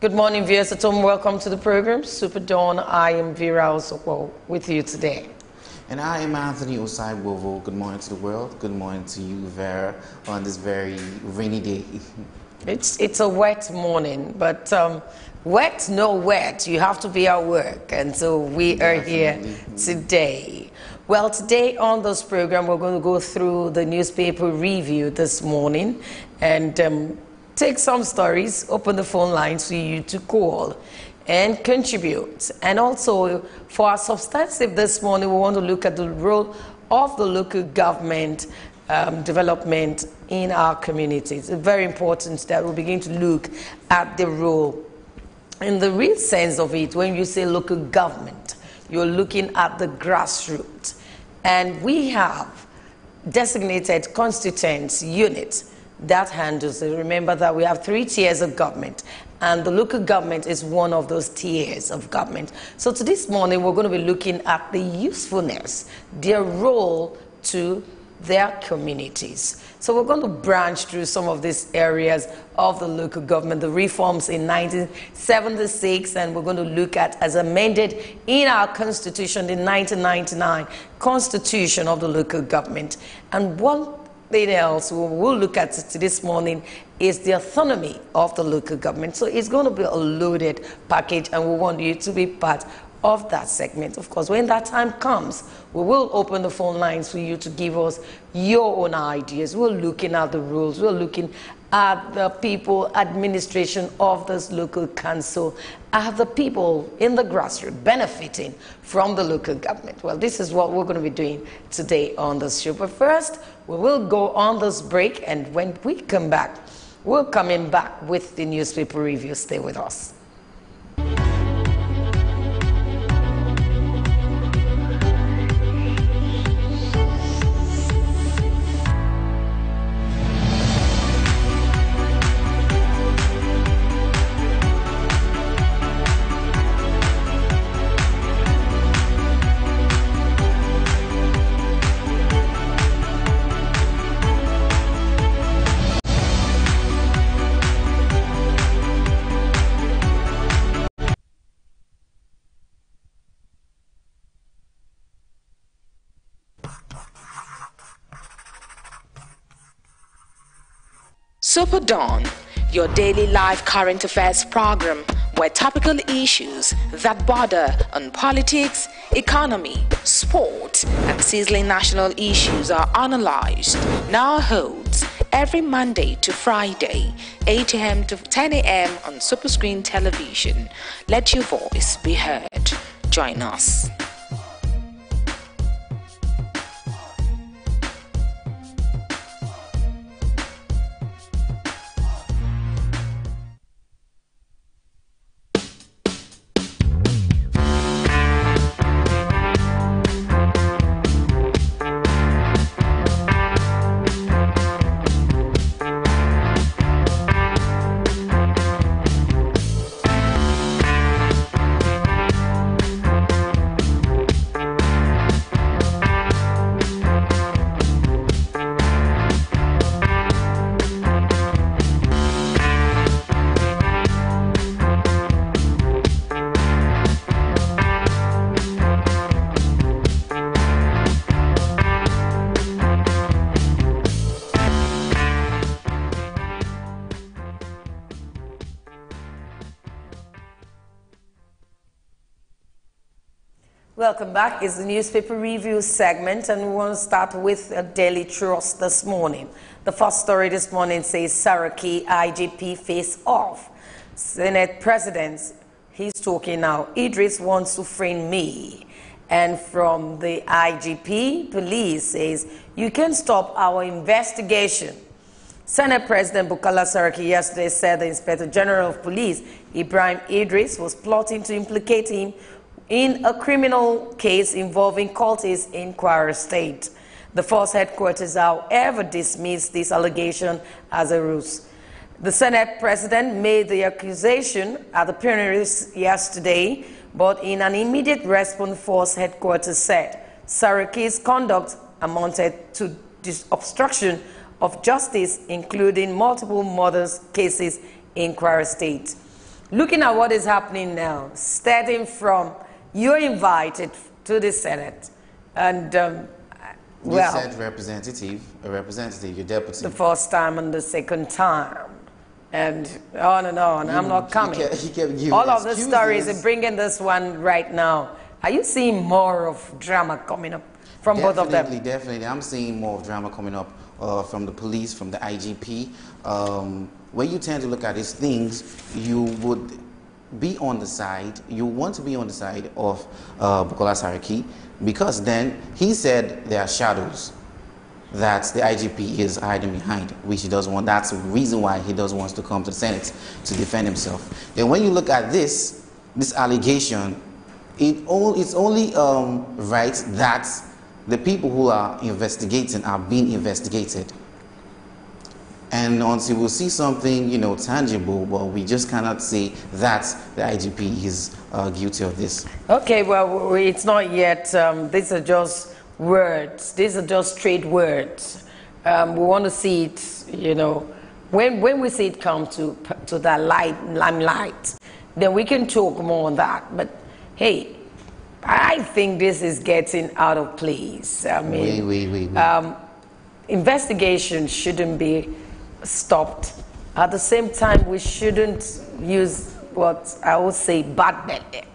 Good morning, viewers at home. Welcome to the program, Super Dawn. I am Vera Osoko with you today. And I am Anthony Osai Wovo. Good morning to the world. Good morning to you, Vera, on this very rainy day. It's a wet morning, but wet, no wet. You have to be at work, and so we are here today. Well, today on this program, we're going to go through the newspaper review this morning and take some stories, open the phone lines for you to call and contribute. And also, for our substantive this morning, we want to look at the role of the local government development in our communities. It's very important that we begin to look at the role. In the real sense of it, when you say local government, you're looking at the grassroots. And we have designated constituent units that handles it. Remember that we have 3 tiers of government, and the local government is one of those tiers of government. So to this morning, we're going to be looking at the usefulness, their role to their communities. So we're going to branch through some of these areas of the local government, the reforms in 1976, and we're going to look at as amended in our constitution, the 1999 constitution of the local government. And one thing else we'll look at this morning is the autonomy of the local government. So it's going to be a loaded package, and we want you to be part of that segment. Of course, when that time comes, we will open the phone lines for you to give us your own ideas. We're looking at the rules. We're looking at the people administration of this local council, at the people in the grassroots benefiting from the local government. Well, this is what we're going to be doing today on the show. But first, we will go on this break, and when we come back, we're coming back with the newspaper review. Stay with us. SuperDawn, your daily live current affairs program where topical issues that border on politics, economy, sport, and sizzling national issues are analyzed. Now holds every Monday to Friday, 8 a.m. to 10 a.m. on Superscreen Television. Let your voice be heard. Join us. Welcome back. It's the newspaper review segment, and we want to start with a Daily Trust this morning. The first story this morning says Saraki IGP face off. Senate President, he's talking now. Idris wants to frame me. And from the IGP, police says, you can stop our investigation. Senate President Bukola Saraki yesterday said the Inspector General of Police, Ibrahim Idris, was plotting to implicate him in a criminal case involving cultists in Kwara State. The force headquarters, however, dismissed this allegation as a ruse. The Senate President made the accusation at the plenary yesterday, but in an immediate response, force headquarters said Saraki's conduct amounted to obstruction of justice, including multiple murder cases in Kwara State. looking at what is happening now, starting from you're invited to the Senate, and you said representative, your deputy. The first time and the second time, and on and on. I'm not coming. He kept giving all of the excuses. stories are bringing this one right now. Are you seeing more of drama coming up from both of them? Definitely. I'm seeing more of drama coming up from the police, from the IGP. When you tend to look at these things, you would be on the side, you want to be on the side of Bukola Saraki, because then he said there are shadows that the IGP is hiding behind, which he doesn't want. That's the reason why he doesn't want to come to the Senate to defend himself. Then when you look at this allegation, it's only right that the people who are investigating are being investigated. And until we see something, you know, tangible, but we just cannot say that the IGP is guilty of this. Okay, well, it's not yet. These are just words. These are just straight words. We want to see it, you know, when we see it come to that limelight, then we can talk more on that. But hey, I think this is getting out of place. I mean, investigation shouldn't be stopped. At the same time, we shouldn't use what I would say bad belly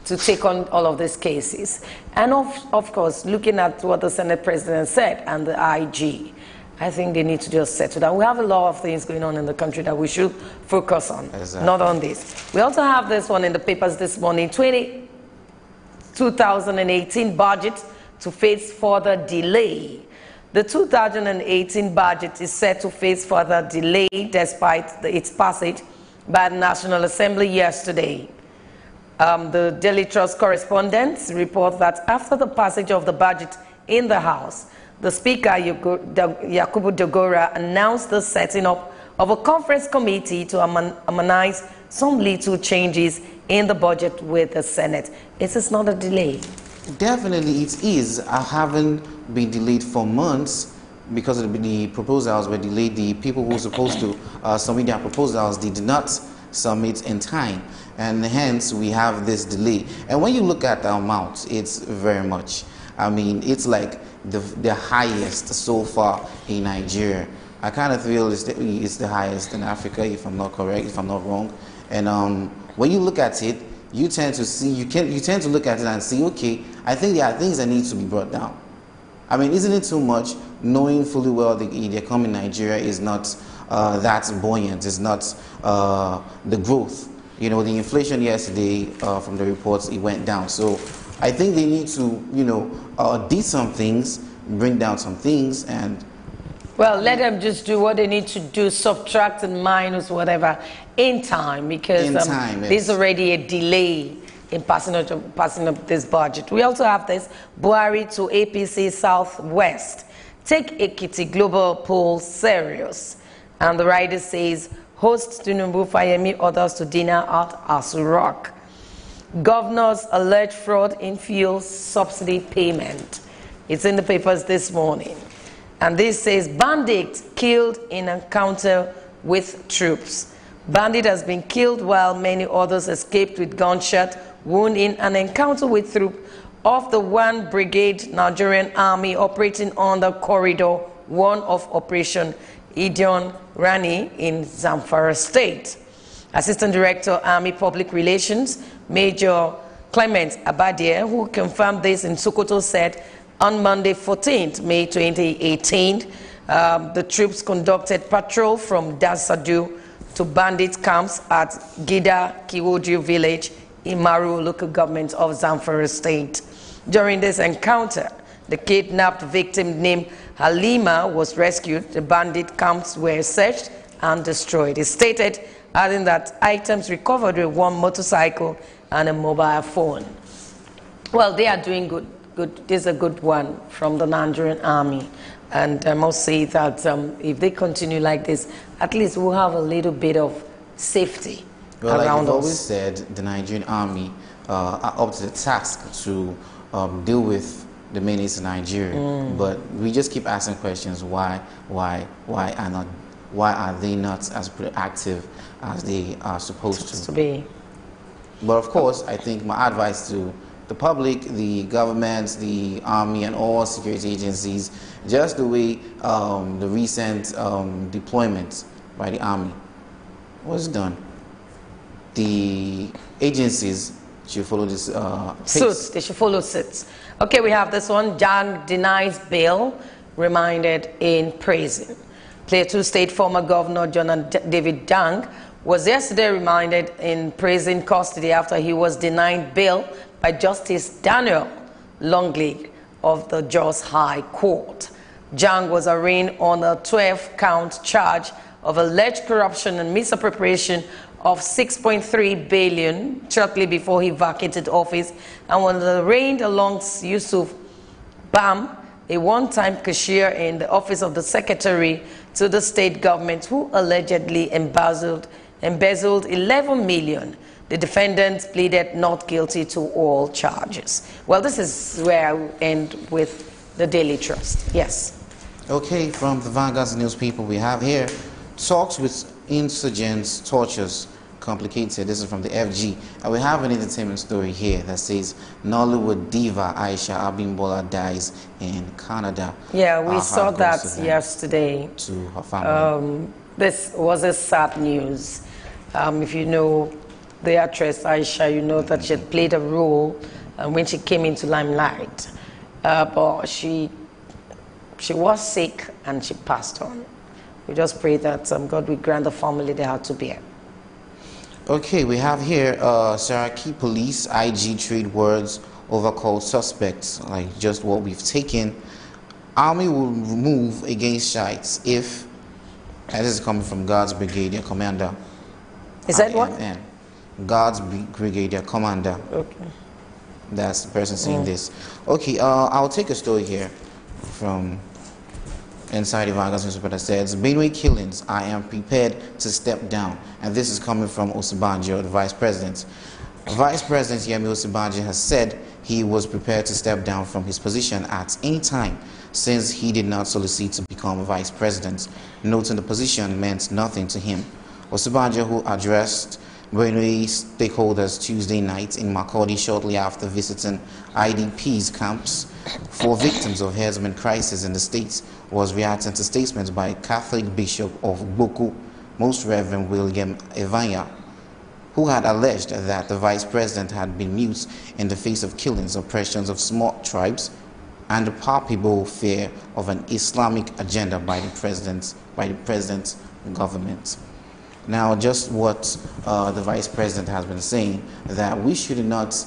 to take on all of these cases. And of course, looking at what the Senate President said and the IG, I think they need to just settle down. We have a lot of things going on in the country that we should focus on, not on this. We also have this one in the papers this morning, 2018 budget to face further delay. The 2018 budget is set to face further delay despite its passage by the National Assembly yesterday. The Daily Trust correspondents report that after the passage of the budget in the House, the Speaker, Yakubu Dogora, announced the setting up of a conference committee to harmonize some little changes in the budget with the Senate. Is this not a delay? Definitely it is. I haven't been delayed for months because the proposals were delayed. The people who were supposed to submit their proposals, they did not submit in time, and hence we have this delay. And when you look at the amount, it's very much. I mean, it's like the highest so far in Nigeria. I kind of feel it's the highest in Africa, if I'm not correct, if I'm not wrong. And when you look at it, you tend to see, you tend to look at it and see, okay, I think there are things that need to be brought down. I mean, isn't it too much knowing fully well the economy in Nigeria is not that buoyant, it's not the growth. You know, the inflation yesterday from the reports, it went down. So I think they need to, you know, do some things, bring down some things, and well, let them just do what they need to do, subtract and minus whatever in time, because there's already a delay in passing up this budget. We also have this Buhari to APC Southwest. Take Ekiti global poll serious. And the writer says, host Tinubu Fayemi others to dinner at Asu Rock. Governors alert fraud in fuel subsidy payment. It's in the papers this morning. And this says, bandit killed in encounter with troops. Bandit has been killed while many others escaped with gunshot wound in an encounter with troops of the 1 Brigade Nigerian Army operating under Corridor 1 of Operation Idion Rani in Zamfara State. Assistant Director, Army Public Relations, Major Clement Abadia, who confirmed this in Sokoto, said on Monday, 14th May 2018, the troops conducted patrol from Dasadu to bandit camps at Gida Kiwoju village in Maru local government of Zamfara State. During this encounter, the kidnapped victim named Halima was rescued. The bandit camps were searched and destroyed. It stated, adding that items recovered were 1 motorcycle and a mobile phone. Well, they are doing good. This is a good one from the Nigerian Army. And I must say that if they continue like this, at least we'll have a little bit of safety around us. Like you've always said, the Nigerian Army are up to the task to deal with the menace in Nigeria. But we just keep asking questions, why why are they not as proactive as they are supposed to be? But of course, I think my advice to the public, the government, the army, and all security agencies, just the way the recent deployment by the army was done, the agencies should follow this suits. They should follow suits. Okay, we have this one. Jang denies bail, remanded in prison. Plateau State former Governor John David Jang was yesterday remanded in prison custody after he was denied bail by Justice Daniel Longley of the Jos High Court. Jang was arraigned on a 12-count charge of alleged corruption and misappropriation of 6.3 billion shortly before he vacated office, and was arraigned alongside Yusuf Bam, a one-time cashier in the office of the secretary to the state government, who allegedly embezzled 11 million. The defendants pleaded not guilty to all charges. Well, this is where I will end with the Daily Trust. Yes. Okay, from the Vanguard newspaper, we have here talks with insurgents, tortures complicated. This is from the FG. And we have an entertainment story here that says Nollywood diva Aisha Abimbola dies in Canada. Yeah, we saw that yesterday. To her family. This was a sad news. If you know the actress Aisha, you know that she had played a role when she came into limelight. But she was sick and she passed on. We just pray that God will grant the family they had to bear. Okay, we have here Saraki Police IG trade words over called suspects, like just what we've taken. Army will move against Shiites if, and this is coming from God's Brigadier Commander. Is that what? God's Brigadier Commander. Okay. That's the person saying this. Okay, I'll take a story here from inside the Vanguard newspaper that says, Benue killings, I am prepared to step down. And this is coming from Osinbajo, the Vice President. Vice President Yemi Osinbajo has said he was prepared to step down from his position at any time, since he did not solicit to become Vice President, noting the position meant nothing to him. Osinbajo, who addressed Benue stakeholders Tuesday night in Makurdi shortly after visiting IDP's camps for victims of herdsmen crisis in the state, was reacting to statements by Catholic Bishop of Boku, Most Reverend William Evanya, who had alleged that the Vice President had been mute in the face of killings, oppressions of small tribes, and the palpable fear of an Islamic agenda by the President's government. Now, just what the Vice President has been saying, that we should not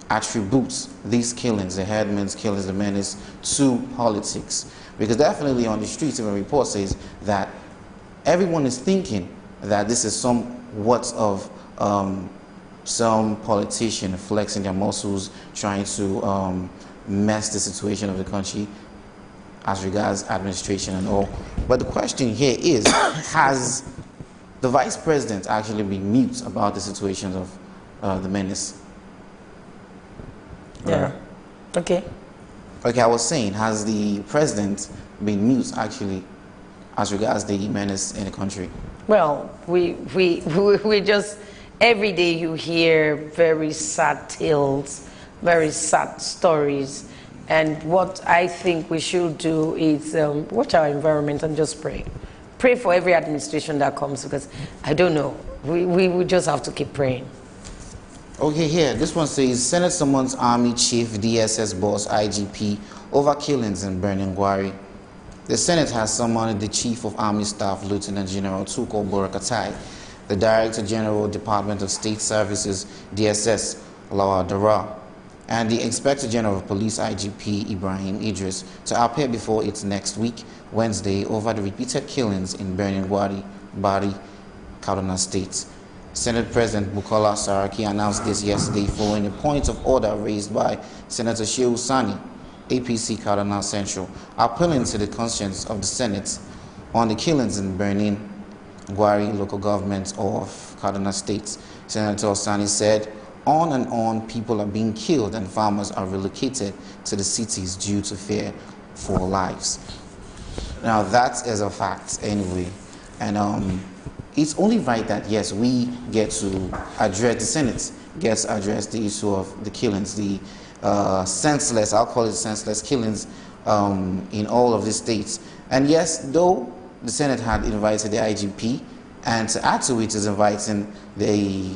attribute these killings, the headmen's killings, the menace, to politics. Because definitely on the streets, if a report says that everyone is thinking that this is somewhat of some politician flexing their muscles, trying to mess the situation of the country as regards administration and all. But the question here is, has the Vice President actually been mute about the situations of the menace? Yeah. Okay. Okay, I was saying, has the President been mute actually as regards the menace in the country? Well, we just, every day you hear very sad tales, very sad stories. And what I think we should do is watch our environment and just pray. Pray for every administration that comes, because I don't know. We just have to keep praying. Okay, here, this one says, Senate summons Army Chief DSS boss IGP over killings in Birnin Gwari. The Senate has summoned the Chief of Army Staff, Lieutenant General Tuko Borakatai, the Director General, Department of State Services, DSS, Lawal Dara, and the Inspector General of Police, IGP Ibrahim Idris, to appear before it next week, Wednesday, over the repeated killings in Birnin Gwari, Bari, Kaduna State. Senate President Bukola Saraki announced this yesterday following a point of order raised by Senator Shehu Sani, APC Kaduna Central, appealing to the conscience of the Senate on the killings in Birnin Gwari local government of Kaduna State. Senator Sani said, on and on, people are being killed and farmers are relocated to the cities due to fear for lives. Now that is a fact anyway, and it's only right that yes, we get to address, the Senate gets to address the issue of the killings, the senseless, I'll call it senseless killings in all of the states. And yes, though the Senate had invited the IGP, and to add to it is inviting the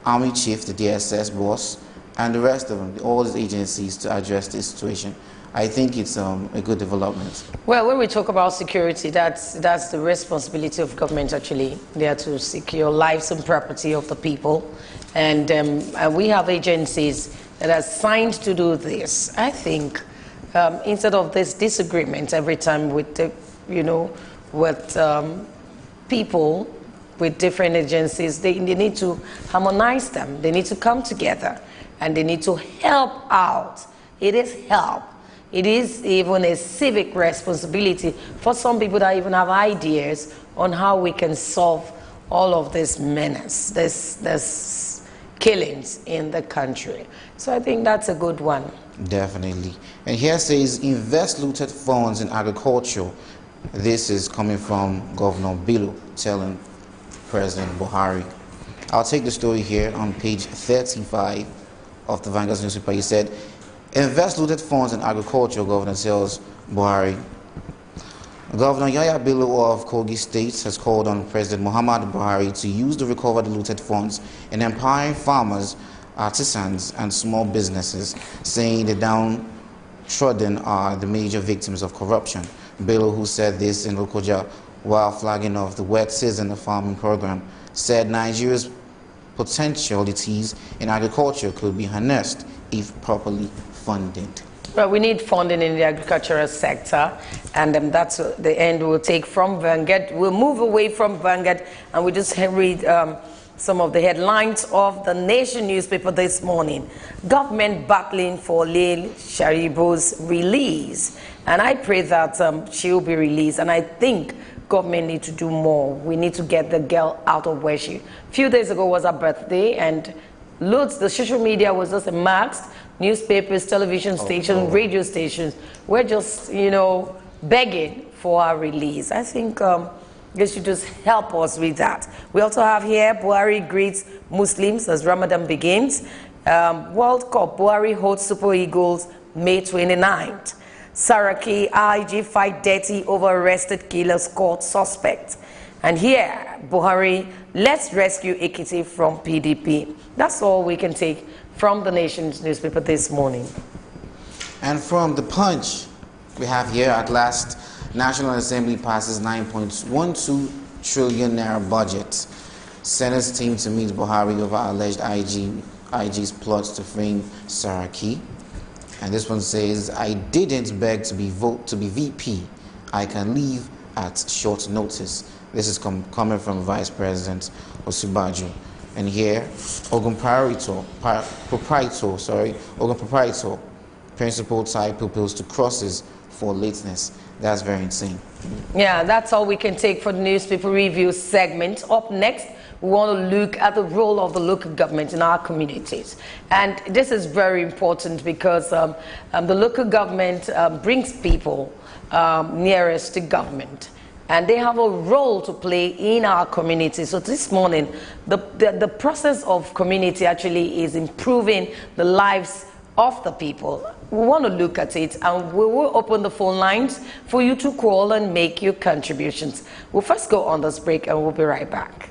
Army Chief, the DSS boss, and the rest of them, all these agencies, to address this situation. I think it's a good development. Well, when we talk about security, that's the responsibility of government, actually. They are to secure lives and property of the people. And we have agencies that are signed to do this. I think instead of this disagreement every time with the, with people with different agencies, they need to harmonize them. They need to come together and they need to help out. It is help. It is even a civic responsibility for some people that even have ideas on how we can solve all of this menace, this killings in the country. So I think that's a good one. Definitely. And here says, invest looted funds in agriculture. This is coming from Governor Bello telling President Buhari. I'll take the story here on page 35 of the Vanguard newspaper. He said, invest looted funds in agriculture, Governor tells Buhari. Governor Yahya Bello of Kogi State has called on President Muhammad Buhari to use the recovered looted funds in empowering farmers, artisans, and small businesses, saying the downtrodden are the major victims of corruption. Bello, who said this in Lokoja while flagging off the wet season farming program, said Nigeria's potentialities in agriculture could be harnessed if properly funded. Well, we need funding in the agricultural sector, and that's the end we'll take from Vanguard. We'll move away from Vanguard, and we'll just read some of the headlines of the Nation newspaper this morning. Government battling for Lil Sharibu's release, and I pray that she'll be released, and I think government need to do more. We need to get the girl out of where she... A few days ago was her birthday, and loads, the social media was just amassed. Newspapers, television stations, radio stations were just, begging for our release. I think they should just help us with that. We also have here, Buhari greets Muslims as Ramadan begins. World Cup, Buhari holds Super Eagles May 29th. Saraki, IG fight dirty over arrested killers caught suspect. And here, Buhari, let's rescue Ekiti from PDP. That's all we can take from the Nation's newspaper this morning. And from the Punch, we have here at last, National Assembly passes 9.12 trillion naira budget. Senate's team to meet Buhari over alleged IG's plots to frame Saraki. And this one says, I didn't beg to be VP. I can leave at short notice. This is coming from Vice President Osinbajo. And here, Ogun Proprietor, principal type pupils to crosses for lateness. That's very insane. Yeah, that's all we can take for the newspaper review segment. Up next, we want to look at the role of the local government in our communities. And this is very important because the local government brings people nearest to government. And they have a role to play in our community. So this morning, the process of community actually is improving the lives of the people. We want to look at it, and we will open the phone lines for you to call and make your contributions. We'll first go on this break, and we'll be right back.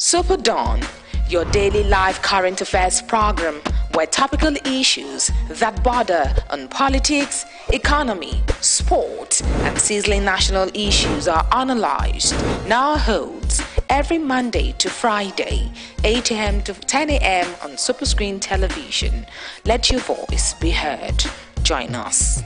SuperDawn, your daily live current affairs program where topical issues that border on politics, economy, sport, and sizzling national issues are analyzed, now holds every Monday to Friday, 8 a.m. to 10 a.m. on Superscreen Television. Let your voice be heard. Join us.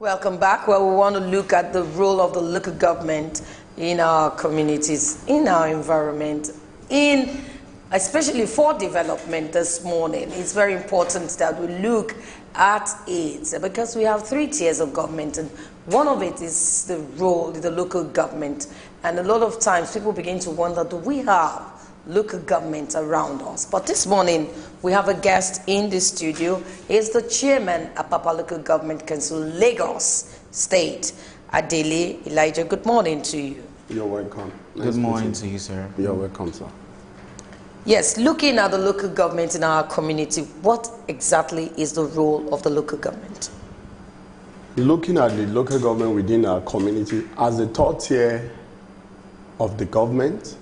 Welcome back, where we want to look at the role of the local government in our communities, in our environment, especially for development this morning. It's very important that we look at it because we have 3 tiers of government, and one of it is the role of the local government. And a lot of times people begin to wonder, do we have local government around us? But this morning we have a guest in the studio. He's the chairman of Apapa Local Government Council, Lagos State, Adele Elijah. Good morning to you. You're welcome. Good morning to you, sir. You're welcome, sir. Yes, looking at the local government in our community, what exactly is the role of the local government? Looking at the local government within our community, as the 3rd tier of the government,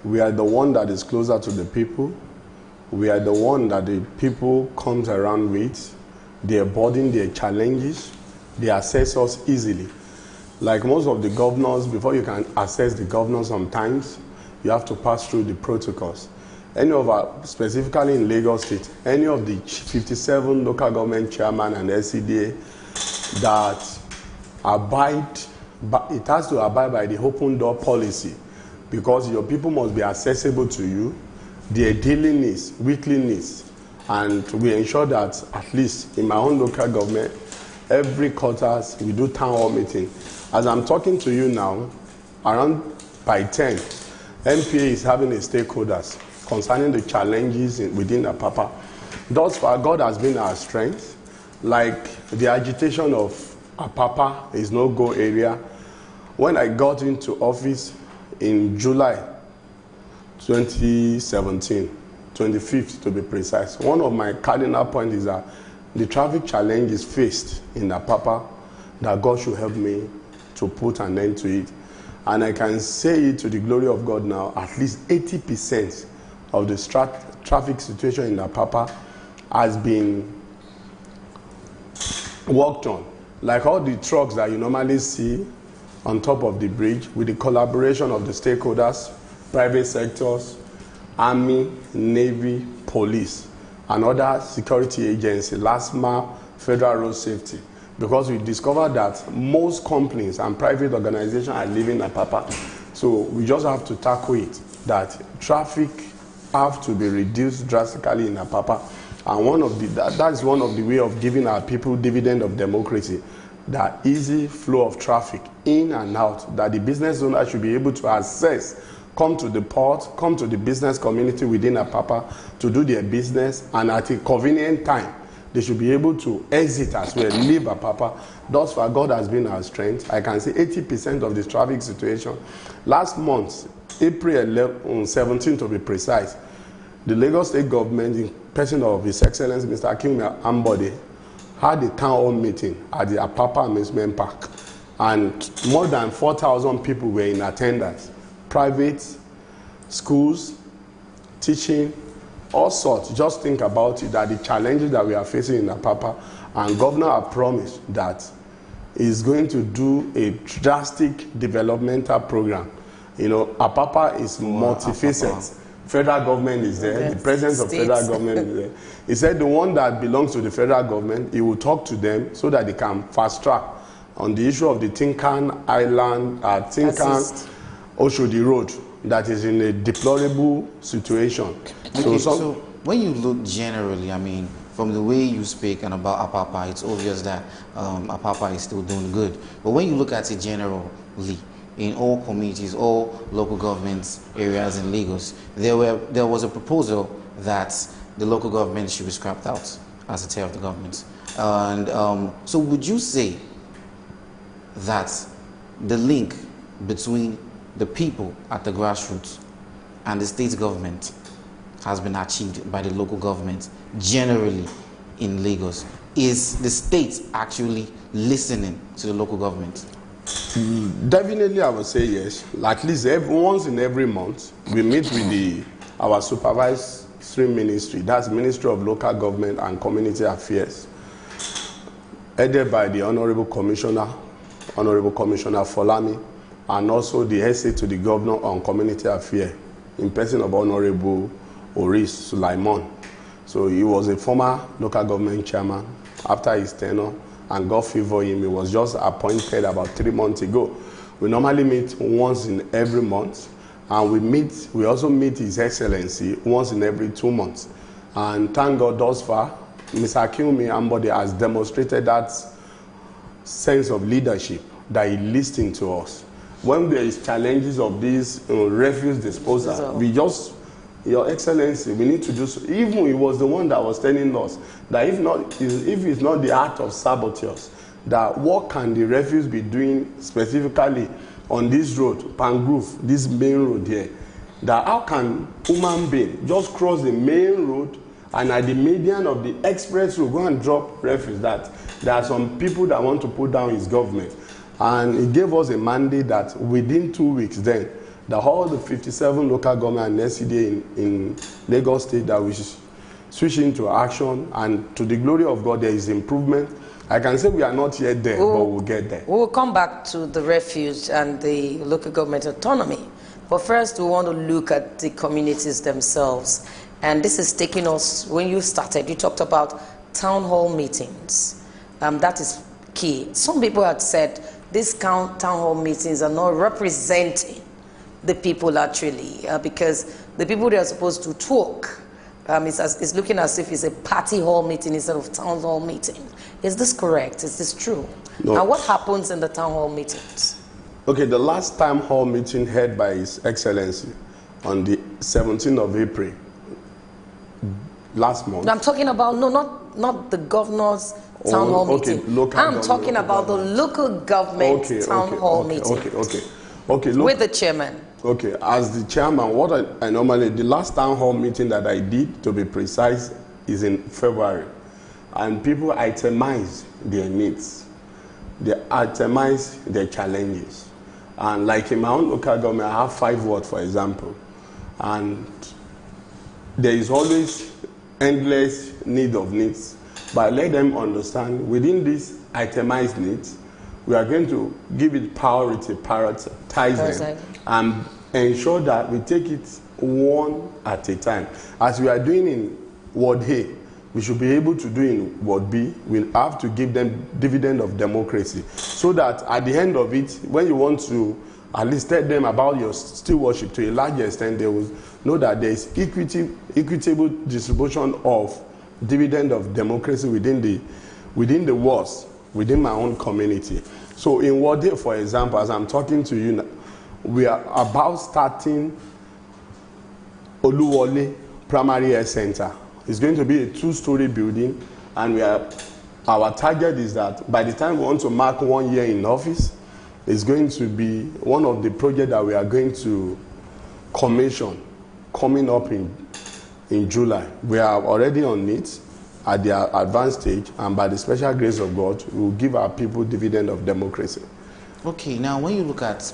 we are the one that is closer to the people. We are the one that the people comes around with. They burden their challenges. They assess us easily. Like most of the governors, before you can assess the governor sometimes, you have to pass through the protocols. Specifically in Lagos State, any of the 57 local government chairman and SCDA that it has to abide by the open door policy, because your people must be accessible to you, their daily needs, weekly needs, and we ensure that at least in my own local government, every quarters we do town hall meeting. As I'm talking to you now, around by 10, MPA is having a stakeholders concerning the challenges within Apapa. Thus far, God has been our strength. Like the agitation of Apapa is no-go area. When I got into office in July 2017, 25th to be precise, one of my cardinal points is that the traffic challenge is faced in Apapa, that God should help me to put an end to it. And I can say it to the glory of God now, at least 80% of the traffic situation in Apapa has been worked on. Like all the trucks that you normally see on top of the bridge, with the collaboration of the stakeholders, private sectors, Army, Navy, Police, and other security agencies, LASMA, Federal Road Safety. Because we discovered that most companies and private organizations are leaving Apapa. So we just have to tackle it, that traffic have to be reduced drastically in Apapa. And that is one of the way of giving our people dividend of democracy, that easy flow of traffic in and out, that the business owner should be able to access, come to the port, come to the business community within Apapa to do their business, and at a convenient time, they should be able to exit as well, leave Apapa. Thus far, God has been our strength. I can say 80% of the traffic situation. Last month, April 17 to be precise, the Lagos State government, in person of His Excellency Mr. Akinwumi Ambode, had a town hall meeting at the Apapa Amusement Park, and more than 4,000 people were in attendance. Private, schools, teaching, all sorts. Just think about it, that the challenges that we are facing in Apapa, and Governor has promised that he's going to do a drastic developmental program. You know, Apapa is multifaceted. Federal government is there. The presence of federal government is there. He said the one that belongs to the federal government, he will talk to them so that they can fast track on the issue of the Tinkan Island, Tinkan Oshodi Road, that is in a deplorable situation. So when you look generally, I mean, from the way you speak and about Apapa, it's obvious that Apapa is still doing good. But when you look at it generally, in all communities, all local government areas in Lagos, there was a proposal that the local government should be scrapped out as a tier of the government. And so would you say that the link between the people at the grassroots and the state government has been achieved by the local government generally in Lagos? Is the state actually listening to the local government? Definitely, I would say yes. At least once in every month, we meet with our supervisory ministry, that's Ministry of Local Government and Community Affairs, headed by the Honorable Commissioner Folami, and also the SA to the Governor on Community Affairs, in person of Honorable Oris Sulaiman. So he was a former local government chairman. After his tenure, and God favored him. He was just appointed about 3 months ago. We normally meet once in every month, and we also meet His Excellency once in every 2 months. And thank God thus far, Mr. Akinwumi Ambode has demonstrated that sense of leadership, that he listened to us. When there is challenges of this refuse disposal, we just, Your Excellency, we need to do so. Even he was the one that was telling us that if it's not the act of saboteurs, that what can the refuse be doing specifically on this road, Pangrove, this main road here, that how can human being just cross the main road and at the median of the express road go and drop refuse? That there are some people that want to put down his government. And he gave us a mandate that within 2 weeks then, that all the 57 local government and SCDA in Lagos State that we switch into action, and to the glory of God there is improvement. I can say we are not yet there, but we'll get there. We'll come back to the refuge and the local government autonomy. But first we want to look at the communities themselves. And this is taking us, when you started, you talked about town hall meetings. That is key. Some people had said these town hall meetings are not representing the people actually, because the people that are supposed to talk, it's looking as if it's a party hall meeting instead of town hall meeting. Is this correct? Is this true? No. And what happens in the town hall meetings? Okay, the last town hall meeting held by His Excellency on the 17th of April, last month. I'm talking about, no, not the governor's town hall meeting. I'm talking about the local government town hall meeting. Okay. Look, with the chairman. Okay, as the chairman, what I normally, the last town hall meeting that I did, to be precise, is in February. And people itemize their needs. They itemize their challenges. And like in my own local government, I have 5 wards, for example. And there is always endless need of needs. But I let them understand within these itemized needs, we are going to give it priority, prioritize them, and ensure that we take it one at a time. As we are doing in Ward A, we should be able to do in Ward B. We'll have to give them dividend of democracy, so that at the end of it, when you want to at least tell them about your stewardship to a large extent, they will know that there is equitable distribution of dividend of democracy within the wards, within my own community. So in Ward A, for example, as I'm talking to you now, we are about starting Oluwole Primary Health Center. It's going to be a 2-story building, and our target is that by the time we want to mark 1 year in office, it's going to be one of the projects that we are going to commission coming up in July. We are already on it at the advanced stage, and by the special grace of God, we will give our people dividend of democracy. Okay, now when you look at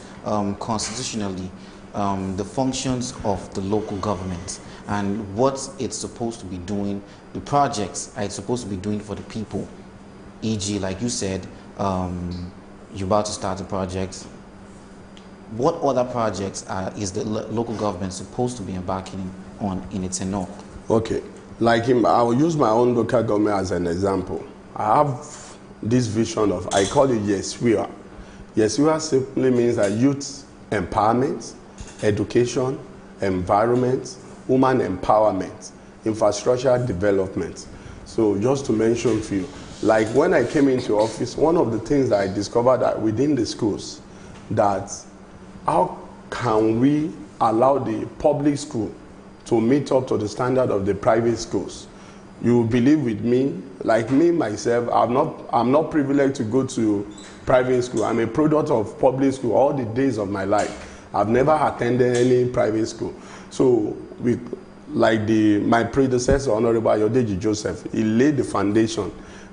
constitutionally the functions of the local government and what it's supposed to be doing, the projects it's supposed to be doing for the people, e.g., like you said, you're about to start a project. What other projects is the local government supposed to be embarking on in its tenure? Okay, like I will use my own local government as an example. I have this vision of, I call it Yes We Are. Yes We Are simply means that youth empowerment, education, environment, woman empowerment, infrastructure development. So just to mention a few, like when I came into office, one of the things that I discovered that within the schools, that how can we allow the public school to meet up to the standard of the private schools? You believe with me, like me myself, I'm not privileged to go to private school. I'm a product of public school all the days of my life. I've never attended any private school. So my predecessor, Honorable Ayodeji Joseph, he laid the foundation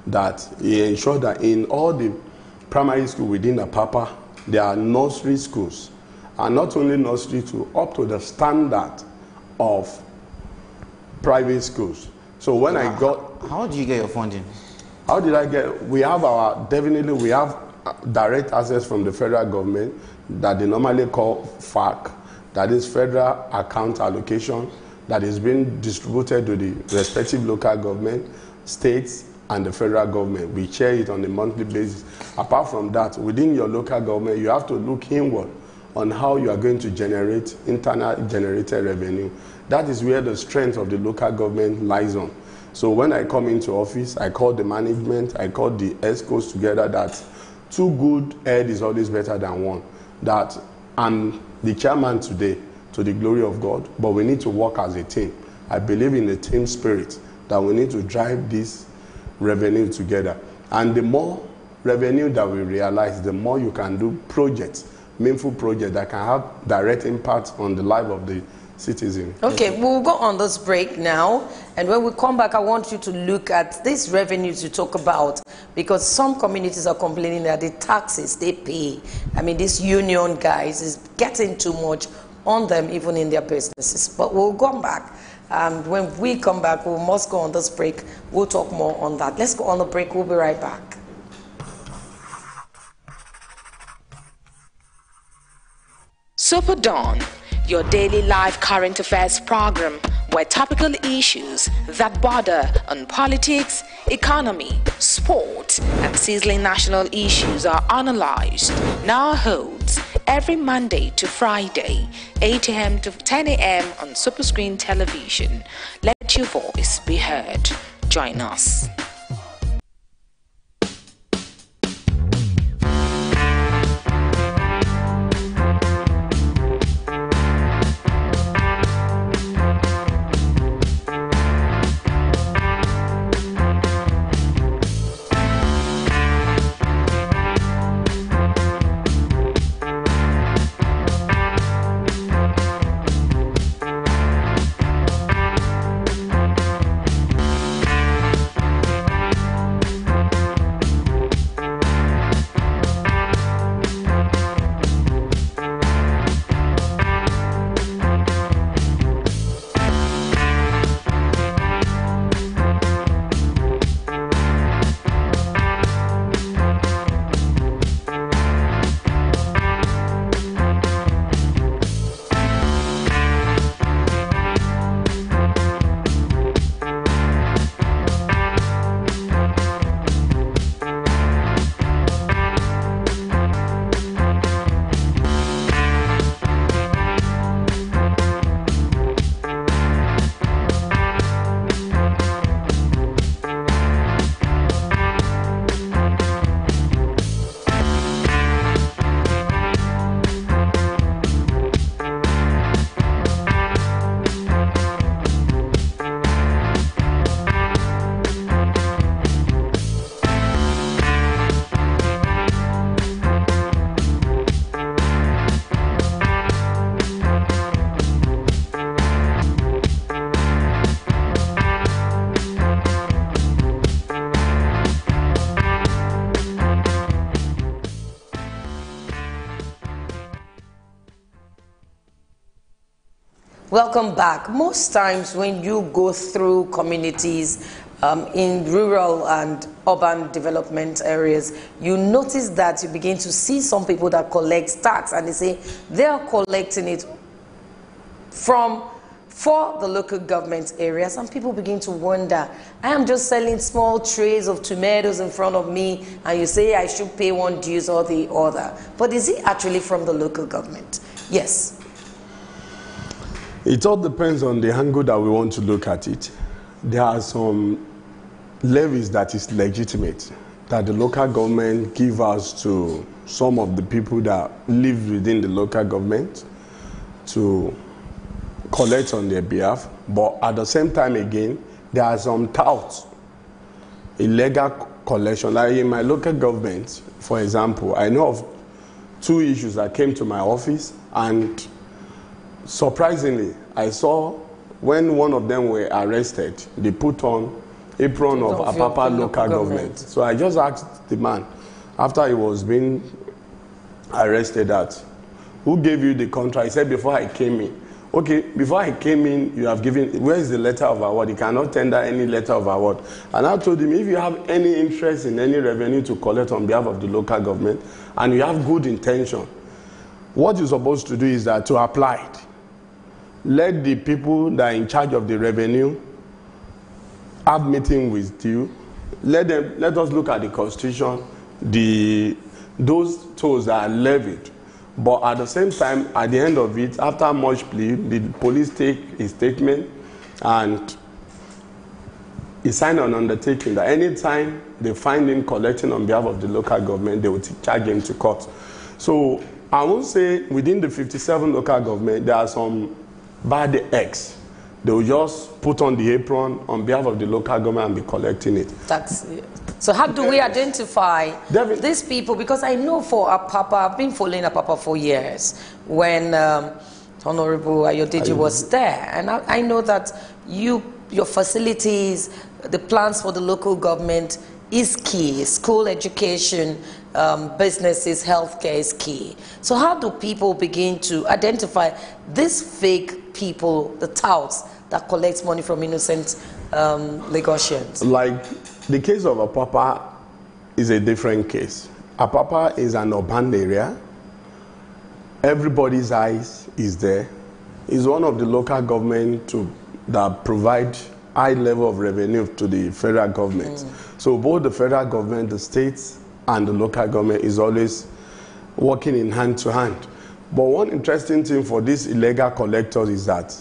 that he ensured that in all the primary school within Apapa, there are nursery schools, and not only nursery to up to the standard of private schools. So when I got... How did you get your funding? How did I get... We have direct access from the federal government that they normally call FAC, that is Federal Account Allocation, that is being distributed to the respective local government, states, and the federal government. We share it on a monthly basis. Apart from that, within your local government, you have to look inward on how you are going to generate internal generated revenue. That is where the strength of the local government lies on. So when I come into office, I call the management, I call the ESCOs together that 2 good heads is always better than 1. That I'm the chairman today, to the glory of God, but we need to work as a team. I believe in the team spirit that we need to drive this revenue together. And the more revenue that we realize, the more you can do projects, meaningful projects that can have direct impact on the life of the citizen. Okay, we'll go on this break now, and when we come back, I want you to look at these revenues you talk about, because some communities are complaining that the taxes they pay, I mean, these union guys is getting too much on them, even in their businesses. But we'll come back, and when we come back, we must go on this break. We'll talk more on that. Let's go on the break. We'll be right back. SuperDawn, your daily live current affairs program where topical issues that border on politics, economy, sport, and sizzling national issues are analyzed, now holds every Monday to Friday, 8 a.m. to 10 a.m. on Superscreen television. Let your voice be heard. Join us. Welcome back. Most times when you go through communities in rural and urban development areas, you notice that you begin to see some people that collect tax, and they say they are collecting it for the local government area. Some people begin to wonder, I am just selling small trays of tomatoes in front of me, and you say I should pay one dues or the other. But is it actually from the local government? Yes. It all depends on the angle that we want to look at it. There are some levies that is legitimate, that the local government give us to some of the people that live within the local government to collect on their behalf. But at the same time again, there are some touts, illegal collection. Like in my local government, for example, I know of 2 issues that came to my office, and surprisingly, I saw when one of them were arrested, they put on apron of Apapa local government. So I just asked the man, after he was being arrested, that, who gave you the contract? He said, before I came in. Okay, before I came in, you have given, where is the letter of award? You cannot tender any letter of award. And I told him, if you have any interest in any revenue to collect on behalf of the local government, and you have good intention, what you're supposed to do is that to apply it. Let the people that are in charge of the revenue have meeting with you, let us look at the Constitution, those tolls that are levied. But at the same time, at the end of it, after much plea, the police take a statement and he signed an undertaking that anytime they find him collecting on behalf of the local government, they will charge him to court. So I won't say within the 57 local government, there are some bad eggs. They will just put on the apron on behalf of the local government and be collecting it. That's it. So how do we identify these people? Because I know for Apapa, I've been following Apapa for years. When Honorable Ayodeji was there, and I know that your facilities, the plans for the local government is key. School education, businesses, healthcare is key. So how do people begin to identify these fake people, the touts that collect money from innocent Lagosians? Like the case of Apapa is a different case. Apapa is an urban area. Everybody's eyes is there. It's one of the local government that provide high level of revenue to the federal government. So both the federal government, the states, and the local government is always working in hand to hand. But one interesting thing for these illegal collectors is that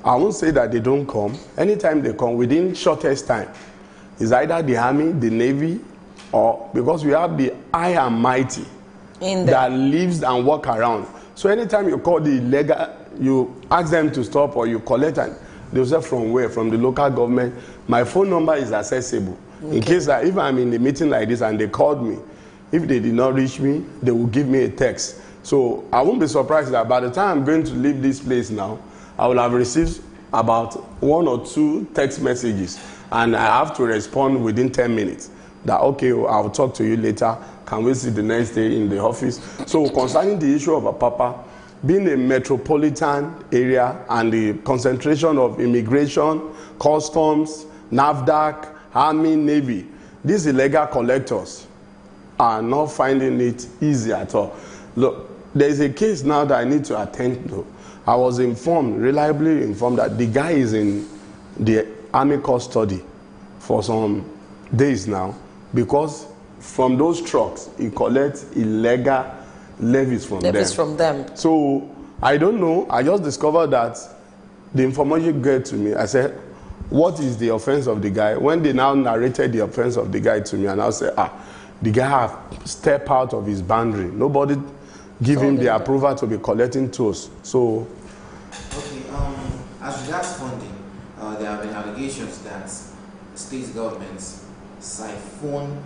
I won't say that they don't come. Anytime they come, within shortest time, it's either the army, the navy, or because we have the high and mighty that lives and walk around. So anytime you call the illegal, you ask them to stop or you collect, and they'll say from where? From the local government. My phone number is accessible. Okay. In case that if I'm in a meeting like this and they called me, if they did not reach me, they will give me a text. So I won't be surprised that by the time I'm going to leave this place now, I will have received about 1 or 2 text messages, and I have to respond within 10 minutes. That, okay, I'll talk to you later. Can we see the next day in the office? So concerning the issue of Apapa, being a metropolitan area and the concentration of immigration, customs, NAFDAC, Army, Navy, these illegal collectors are not finding it easy at all. Look, there is a case now that I need to attend to. I was informed, reliably informed, that the guy is in the Army custody for some days now because from those trucks, he collects illegal levies from them. So I don't know. I just discovered that the information got to me. I said, what is the offense of the guy? When they now narrated the offense of the guy to me, and I said, the guy have stepped out of his boundary. Nobody give him the approval to be collecting tolls. So, okay. As regards funding, there have been allegations that state governments siphon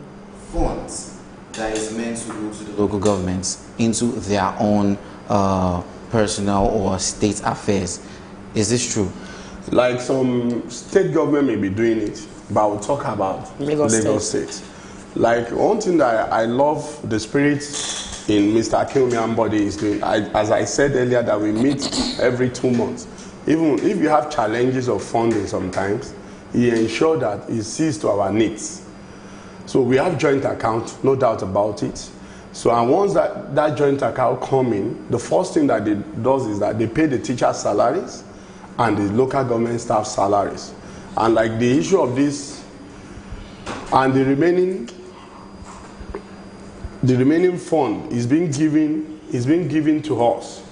funds that is meant to go to the local governments into their own personal or state affairs. Is this true? Like some state government may be doing it, but we'll talk about Lagos State. Like one thing that I love the spirit in Mr. Akinwumi Ambode is doing, as I said earlier, that we meet every 2 months. Even if you have challenges of funding sometimes, he ensures that he sees to our needs. So we have joint account, no doubt about it. So and once that joint account come in, the first thing that they does is that they pay the teachers' salaries and the local government staff salaries. And like the issue of this, and the remaining fund is being given to us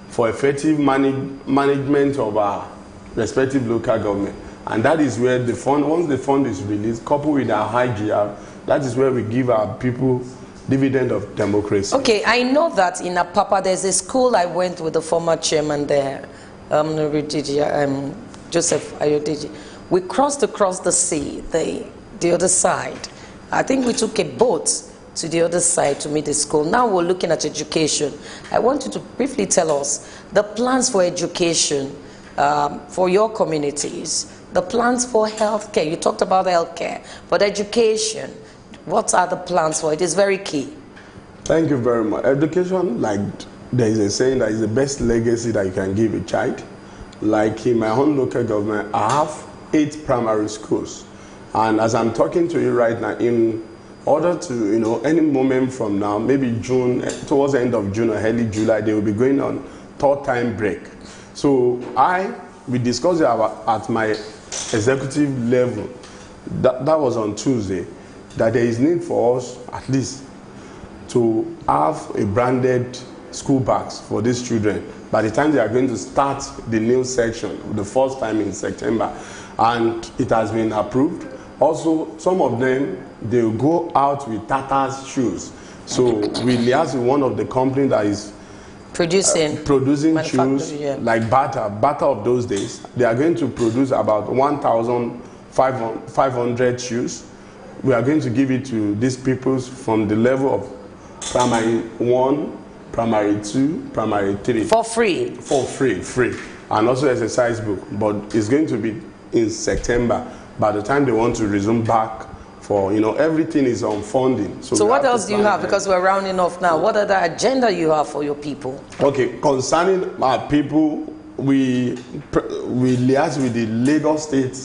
for effective management of our respective local government. And that is where the fund, once the fund is released, coupled with our high GR, that is where we give our people dividend of democracy. Okay, I know that in Apapa there's a school I went with the former chairman there, Joseph Ayodeji. We crossed across the sea, the other side. I think we took a boat to the other side to meet the school. Now we're looking at education. I want you to briefly tell us the plans for education for your communities, the plans for healthcare. You talked about healthcare, but education, what are the plans for it? It's very key. Thank you very much. Education, like there is a saying that is the best legacy that you can give a child. Like in my own local government, I have 8 primary schools. And as I'm talking to you right now, in order to, any moment from now, maybe June, towards the end of June or early July, they will be going on 3rd time break. So we discussed it at my executive level that was on Tuesday, that there is need for us at least to have a branded school bags for these children by the time they are going to start the new section, the first time in September, and it has been approved. Also, some of them, they will go out with Tata's shoes. So we liaise with one of the companies that is producing shoes, like Bata of those days. They are going to produce about 1,500 shoes. We are going to give it to these people from the level of primary 1, primary 2, primary 3. For free? For free. And also exercise book. But it's going to be in September. By the time they want to resume back for, everything is on funding. So what else do you have? Because we're rounding off now. What other agenda you have for your people? Okay, concerning our people, we liaise with the Lagos State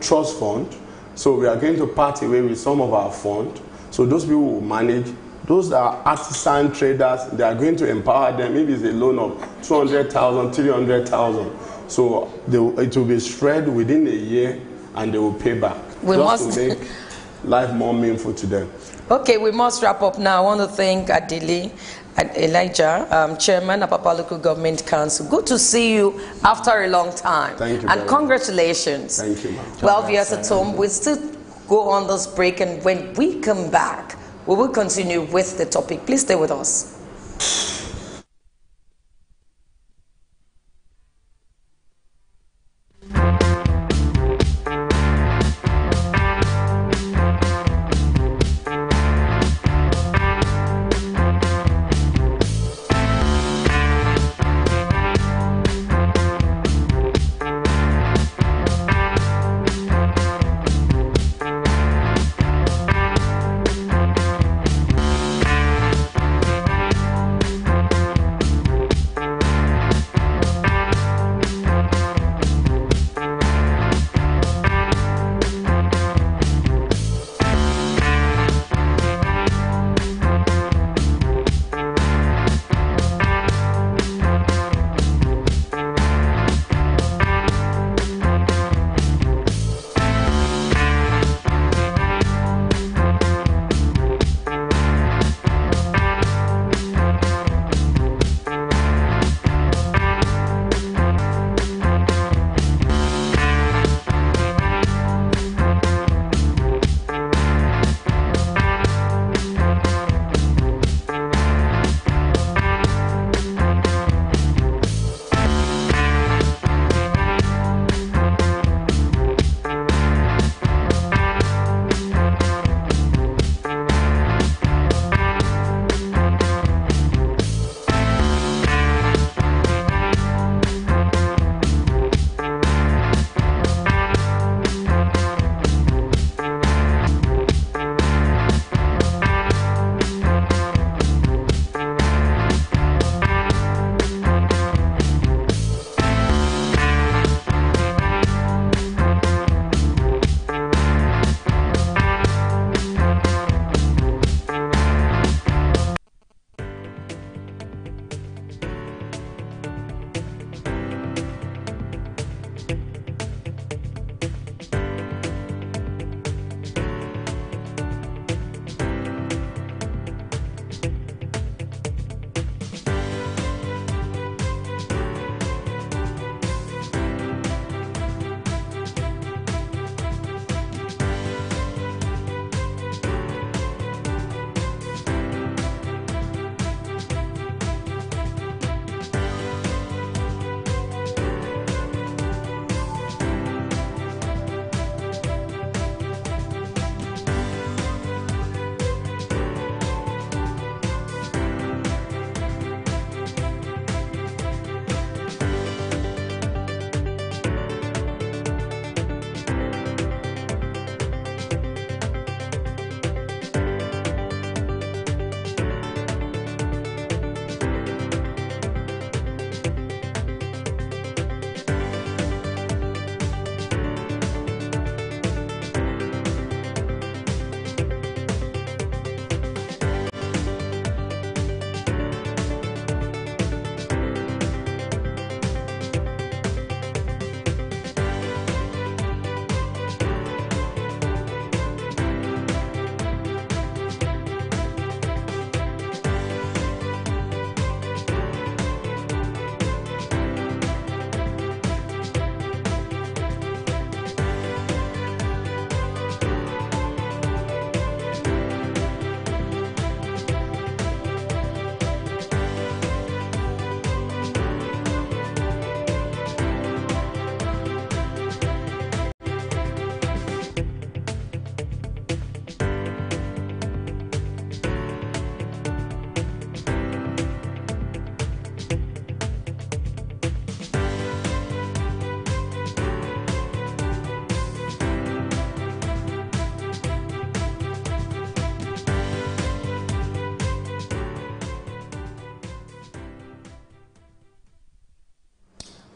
Trust Fund. So we are going to part away with some of our fund. So those people will manage. Those that are artisan traders, they are going to empower them. Maybe it's a loan of 200,000, 300,000. So it will be spread within a year, and they will pay back. To make life more meaningful to them. Okay, we must wrap up now. I want to thank Elijah, Chairman of Apapa Local Government Council. Good to see you after a long time. Thank you. And congratulations. Thank you, ma'am. Well, viewers at home, we'll still go on this break, and when we come back, we will continue with the topic. Please stay with us.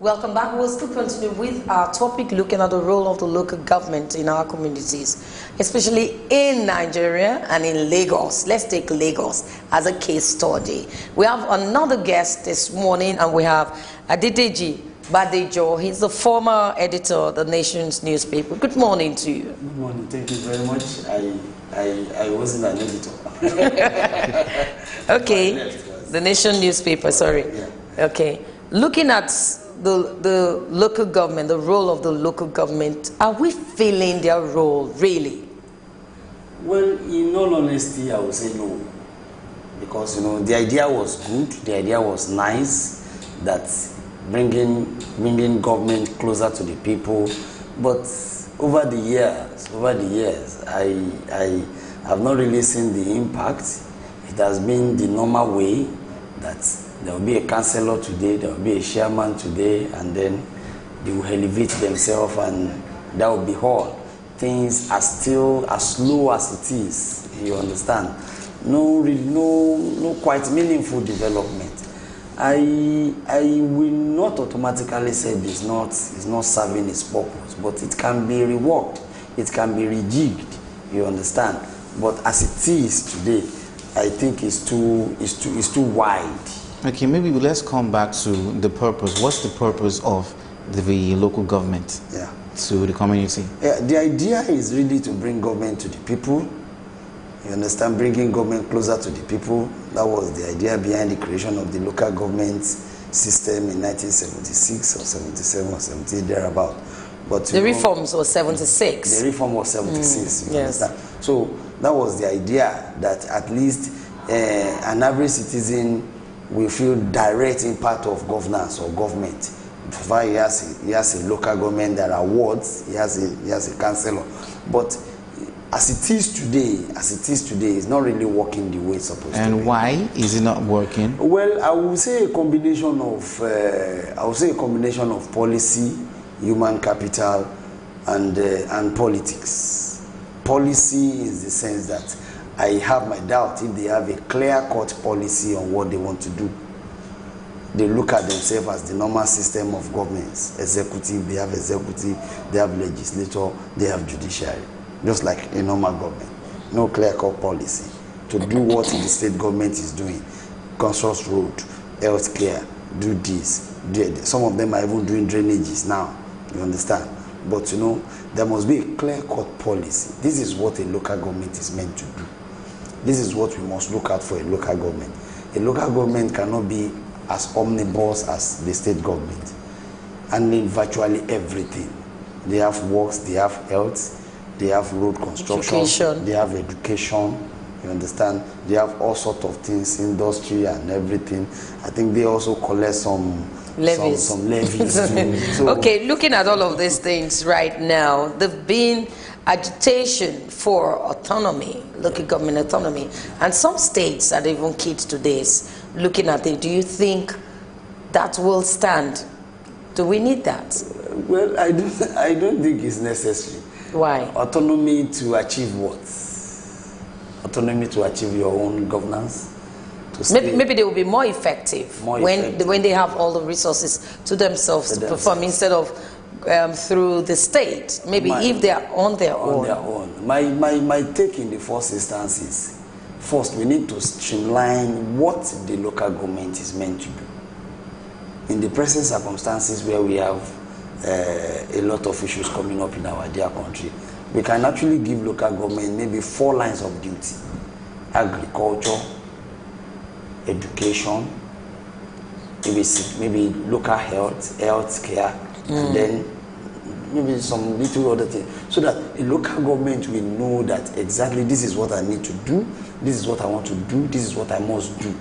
Welcome back. We'll still continue with our topic looking at the role of the local government in our communities, especially in Nigeria and in Lagos. Let's take Lagos as a case study. We have another guest this morning, and we have Adedeji Badejo. He's the former editor of the Nation's newspaper. Good morning to you. Good morning. Thank you very much. I wasn't an editor. Okay. The Nation newspaper, sorry. Yeah. Okay. Looking at the local government, the role of the local government, are we feeling their role, really? Well, in all honesty, I would say no. Because, the idea was good, the idea was nice, that bringing government closer to the people. But over the years, I have not really seen the impact. It has been the normal way that there will be a councillor today, there will be a chairman today, and then they will elevate themselves, and that will be all. Things are still as slow as it is, you understand? No quite meaningful development. I will not automatically say it's not serving its purpose, but it can be reworked, it can be rejigged, you understand? But as it is today, I think it's too wide. Okay, maybe let's come back to the purpose. What's the purpose of the local government to the community? Yeah, the idea is really to bring government to the people. You understand? Bringing government closer to the people. That was the idea behind the creation of the local government system in 1976 or 77 or 78, thereabout. But the reforms was 76. The reform was 76, you yes. understand? So that was the idea, that at least an average citizen will feel direct impact of governance or government. Before he has a local government, there are wards, he has a councillor. But as it is today, it's not really working the way it's supposed to be. And why is it not working? Well, I would say a combination of policy, human capital, and politics. Policy is the sense that I have my doubt if they have a clear-cut policy on what they want to do. They look at themselves as the normal system of governments. Executive, they have legislature, they have judiciary. Just like a normal government. No clear-cut policy to do what the state government is doing. Construct road, health care, do this, do that. Some of them are even doing drainages now. You understand? But there must be a clear-cut policy. This is what a local government is meant to do. This is what we must look at for a local government. A local government cannot be as omnibus as the state government, handling virtually everything. They have works, they have health, they have road construction, they have education, you understand? They have all sorts of things, industry and everything. I think they also collect some levies. Some levies too. So, okay, looking at all of these things right now, there've been agitation for autonomy, local government autonomy, and some states are even keyed to this. Looking at it, do you think that will stand? Do we need that? Well, I don't think it's necessary. Why? Autonomy to achieve what? Autonomy to achieve your own governance? Maybe they will be more effective, when they have all the resources to themselves to perform instead of through the state. Maybe if they are on their own. My take in the first instance is, first we need to streamline what the local government is meant to do. In the present circumstances where we have a lot of issues coming up in our dear country, we can actually give local government maybe 4 lines of duty: agriculture, education, maybe local health care, and then maybe some little other thing, so that the local government will know that exactly this is what I need to do, this is what I want to do, this is what I must do.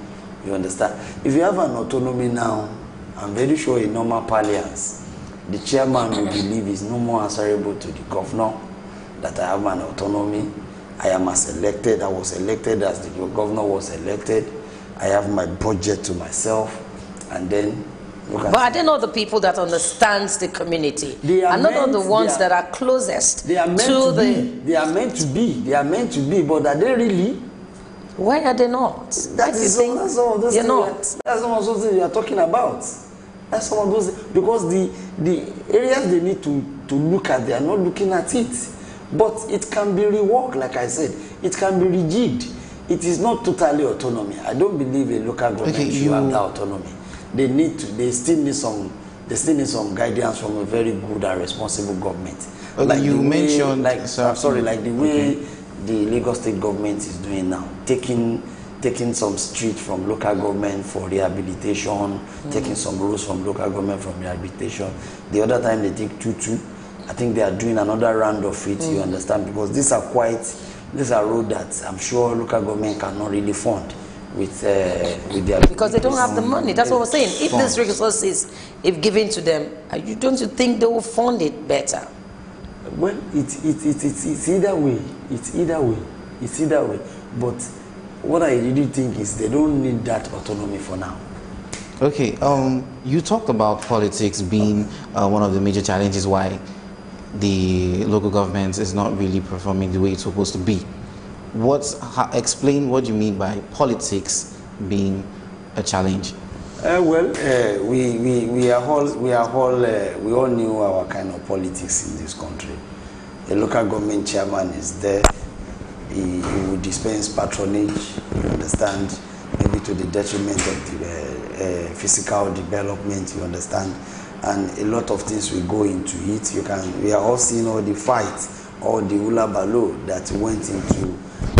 You understand? If you have an autonomy now, I'm very sure in normal parlance, the chairman will believe is no more answerable to the governor, that I have an autonomy. I am as elected, I was elected as the governor was elected. I have my budget to myself, and then but are they not the people that understands the community? They are not the ones that are closest They are meant to be, but are they really? Why are they not? That's not something you are talking about. That's some of those, because the areas they need to look at, they are not looking at it. But it can be reworked, like I said. It can be rejigged. It is not totally autonomy. I don't believe a local government should have that autonomy. They still need some guidance from a very good and responsible government. Okay, like you mentioned, like the way the Lagos state government is doing now, taking some street from local government for rehabilitation, taking some roads from local government from rehabilitation. The other time they take 2-2. I think they are doing another round of it, you understand, because these are roads that I'm sure local government cannot really fund with their... Because they don't have the money. That's what we're saying. If these resources, if given to them, don't you think they will fund it better? Well, it's either way. It's either way. But what I really think is they don't need that autonomy for now. Okay, you talked about politics being one of the major challenges why the local government is not really performing the way it's supposed to be. Explain what you mean by politics being a challenge. We all knew our kind of politics in this country. The local government chairman is there. He will dispense patronage, you understand, maybe to the detriment of the physical development, you understand, and a lot of things will go into it. We are all seeing all the fights, all the hula baloo that went into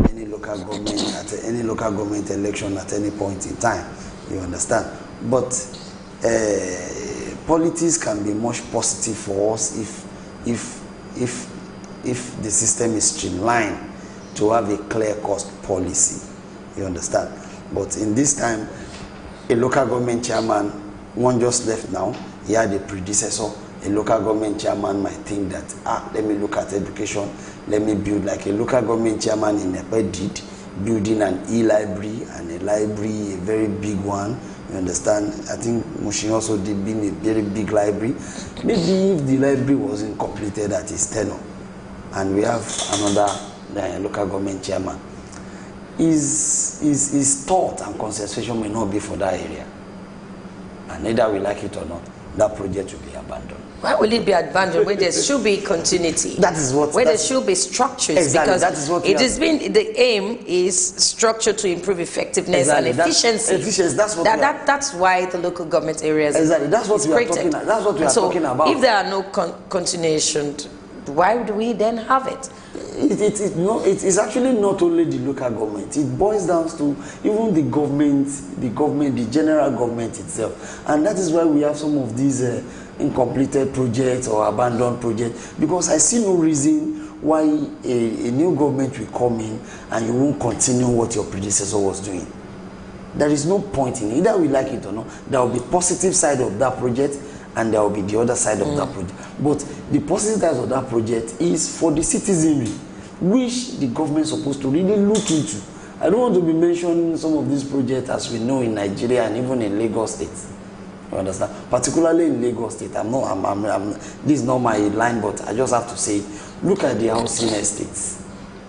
any local government election at any point in time, you understand. But politics can be much positive for us if the system is streamlined to have a clear-cut policy, you understand. But in this time, a local government chairman, one just left now, he had a predecessor. A local government chairman might think that, let me look at education, let me build, like a local government chairman in Epe did, building an e-library and a library, a very big one, you understand. I think Mushin also did build a very big library. Maybe if the library wasn't completed at his tenure, and we have another local government chairman, his thought and concentration may not be for that area. And either we like it or not, that project will be abandoned. Why will it be abandoned when there should be continuity? That is what... Where there should be structures. Exactly, because that is what it has been, the aim is structure to improve effectiveness and efficiency. That's why the local government areas... Exactly, that's what we are talking about. That's what we are talking about. If there are no continuation, why would we then have it? It is actually not only the local government. It boils down to even the government, the general government itself. And that is why we have some of these incompleted projects or abandoned projects. Because I see no reason why a new government will come in and you won't continue what your predecessor was doing. There is no point in it. Either we like it or not. There will be positive side of that project, and there will be the other side of that project. But the positive side of that project is for the citizenry, which the government is supposed to really look into. I don't want to be mentioning some of these projects as we know in Nigeria and even in Lagos State. You understand? Particularly in Lagos State. This is not my line, but I just have to say, look at the housing estates.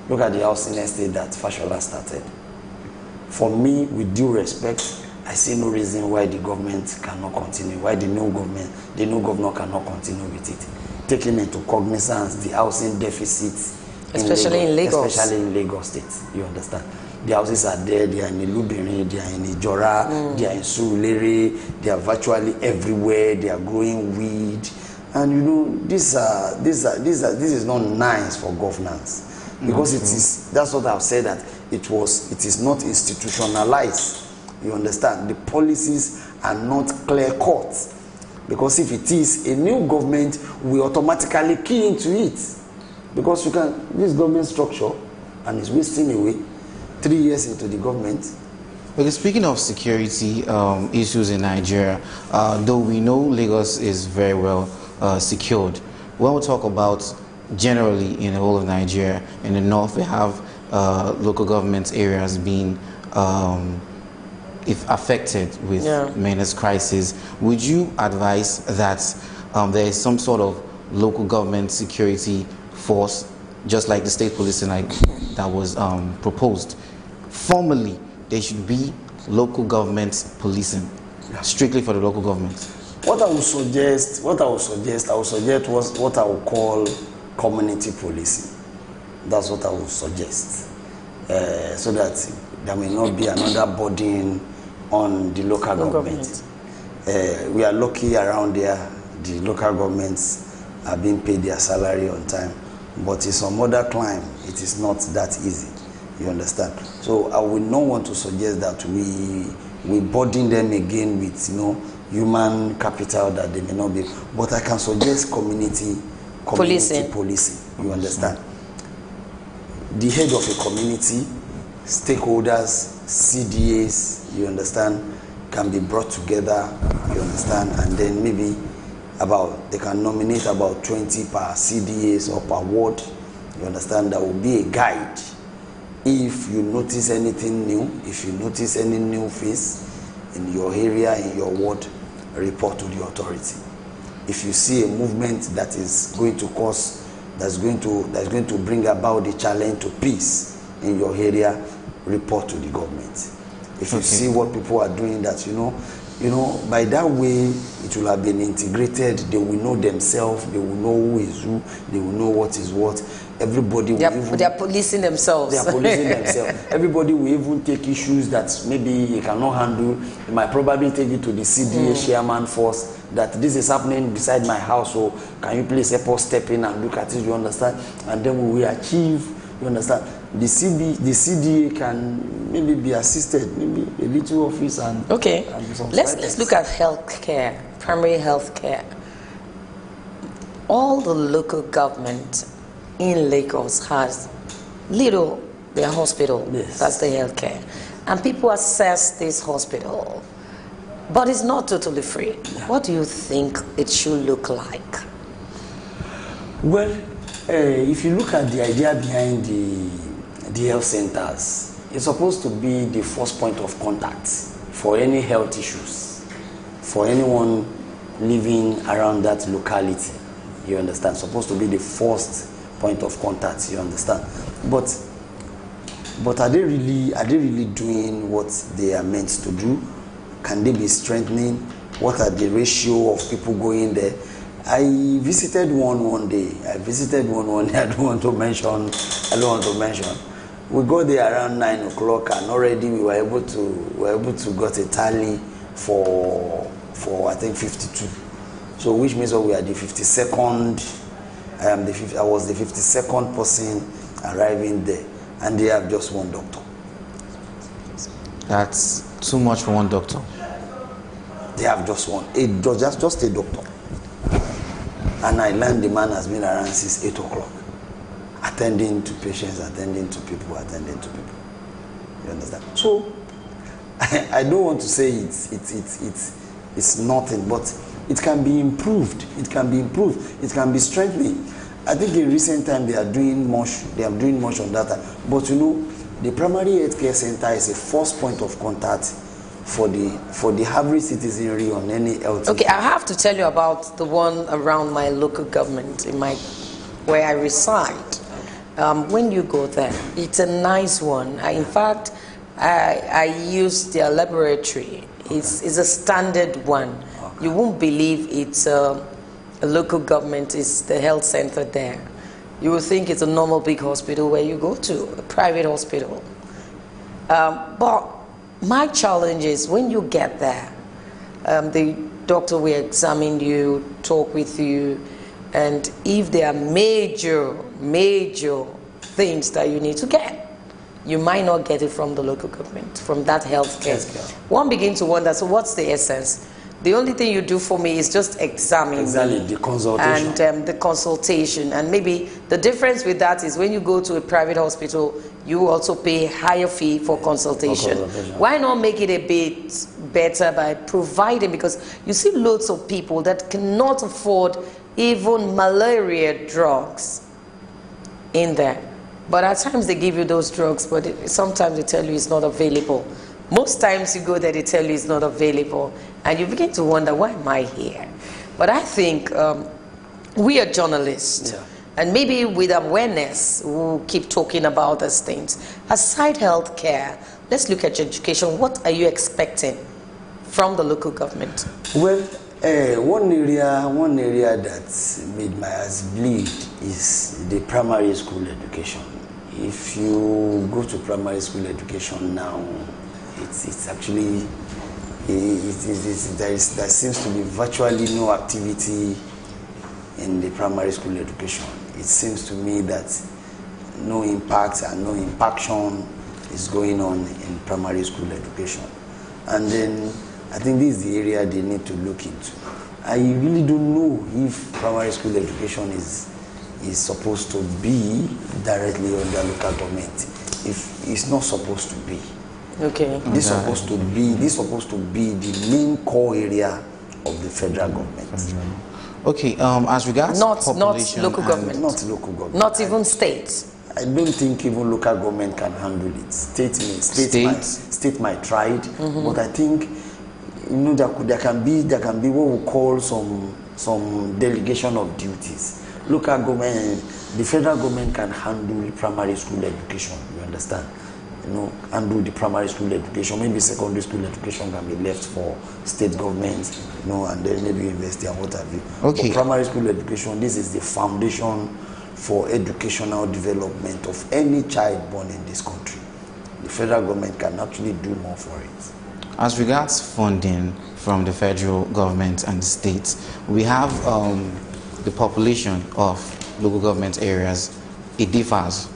Look at the housing estate that Fashola started. For me, with due respect, I see no reason why the government cannot continue, why the new governor cannot continue with it. Taking into cognizance the housing deficit, especially in Lagos State, you understand. The houses are there, they are in Ilubiri, they are in Ijora, they are in Surulere, they are virtually everywhere, they are growing weed. And you know, this is not nice for governance. Because that's what I've said, that it is not institutionalized. You understand? The policies are not clear-cut. Because if it is, a new government will automatically key into it. Because this government structure, and it's wasting away 3 years into the government. Okay, speaking of security issues in Nigeria, though we know Lagos is very well secured, when we talk about generally in the whole of Nigeria, in the north we have local government areas being if affected with menace crisis. Would you advise that there is some sort of local government security force, just like the state policing that was proposed? Formally, there should be local government policing, strictly for the local government. What I would suggest was what I would call community policing. That's what I would suggest, so that there may not be another burden on the local government. We are lucky around there. The local governments are being paid their salary on time, but in some other clime, it is not that easy. You understand? So I would not want to suggest that we burden them again with human capital that they may not be. But I can suggest community policing. You understand? The head of a community, stakeholders, CDAs, you understand, can be brought together, you understand, and then maybe they can nominate about 20 per CDAs or per ward, you understand. That will be a guide. If you notice anything new, if you notice any new face in your area, in your ward, report to the authority. If you see a movement that is going to cause, that's going to bring about the challenge to peace in your area, report to the government. If you see what people are doing, that by that way it will have been integrated. They will know themselves. They will know who is who. They will know what is what. Everybody they are policing themselves. They are policing themselves. Everybody will even take issues that maybe he cannot handle. He might probably take it to the CDA chairman first, that this is happening beside my house, so can you please help us step in and look at it, you understand? And then we will achieve, you understand? The CDA can maybe be assisted, maybe a little office and let's look at healthcare, primary healthcare. All the local government in Lagos has their hospital. Yes. That's the healthcare, and people access this hospital, but it's not totally free. Yeah. What do you think it should look like? Well, if you look at the idea behind the health centers, it's supposed to be the first point of contact for any health issues, for anyone living around that locality. You understand? Supposed to be the first point of contact. You understand? But are they really doing what they are meant to do? Can they be strengthening? What are the ratio of people going there? I visited one day. I don't want to mention. We got there around 9 o'clock, and already we were able to get a tally for I think 52. So which means we are the 52nd. I was the 52nd person arriving there, and they have just one doctor. That's too much for one doctor. They have just one. Just a doctor. And I learned the man has been around since 8 o'clock. Attending to patients, attending to people. You understand? So I don't want to say it's nothing, but it can be improved. It can be strengthening. I think in recent time they are doing much on that. But the primary healthcare center is a first point of contact for the average citizenry on any health. Okay, I have to tell you about the one around my local government where I reside. When you go there, it's a nice one. In fact, I use their laboratory. It's a standard one. Okay. You won't believe it's a local government. It's the health center there. You will think it's a normal big hospital where you go to, a private hospital. But my challenge is when you get there, the doctor will examine you, talk with you, and if there are major things that you need to get, you might not get it from the local government, from that healthcare. One begins to wonder, so what's the essence? The only thing you do for me is just examine me. The consultation. And the consultation. And maybe the difference with that is when you go to a private hospital, you also pay higher fee for consultation. Why not make it a bit better by providing, because you see loads of people that cannot afford even malaria drugs in there. But at times they give you those drugs, but sometimes they tell you it's not available. Most times you go there, they tell you it's not available. And you begin to wonder, why am I here? But I think we are journalists. Yeah. And maybe with awareness, we'll keep talking about these things. Aside healthcare, let's look at education. What are you expecting from the local government? Well, One area that made my eyes bleed is the primary school education. If you go to primary school education now, it's actually there seems to be virtually no activity in the primary school education. It seems to me that no impact and no impaction is going on in primary school education. And then I think this is the area they need to look into. I really don't know if primary school education is supposed to be directly under local government. If it's not supposed to be. Okay. This is supposed to be the main core area of the federal government. Okay, as regards population, not local government. Not local government. Not even states. I don't think even local government can handle it. State might try it, but I think there can be what we call some delegation of duties. Local government, the federal government can handle primary school education. You understand? Handle the primary school education. Maybe secondary school education can be left for state government, and then maybe university and what have you. Okay. But primary school education, this is the foundation for educational development of any child born in this country. The federal government can actually do more for it. As regards funding from the federal government and the states, we have the population of local government areas. It differs.